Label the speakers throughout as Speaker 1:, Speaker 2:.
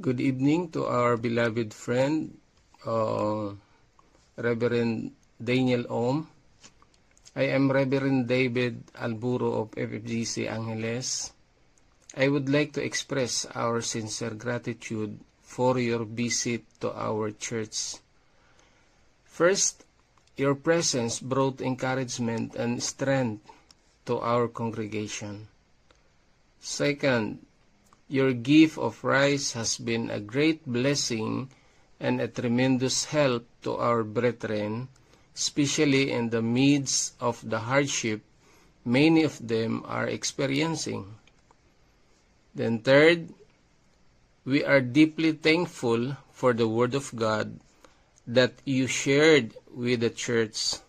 Speaker 1: Good evening to our beloved friend, Reverend Daniel Ohm. I am Reverend David Alburo of FFGC Angeles. I would like to express our sincere gratitude for your visit to our church. First, your presence brought encouragement and strength to our congregation. Second, your gift of rice has been a great blessing and a tremendous help to our brethren, especially in the midst of the hardship many of them are experiencing. Then third, we are deeply thankful for the Word of God that you shared with the church.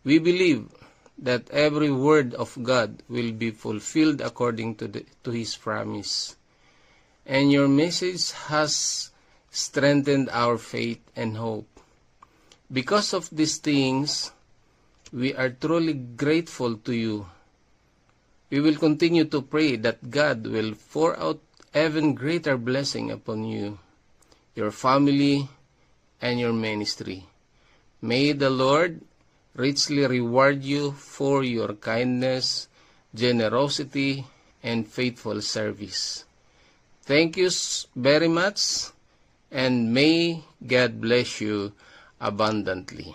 Speaker 1: We believe that every word of God will be fulfilled according to His promise. And your message has strengthened our faith and hope. Because of these things, we are truly grateful to you. We will continue to pray that God will pour out even greater blessing upon you, your family, and your ministry. May the Lord richly reward you for your kindness, generosity, and faithful service. Thank you very much, and may God bless you abundantly.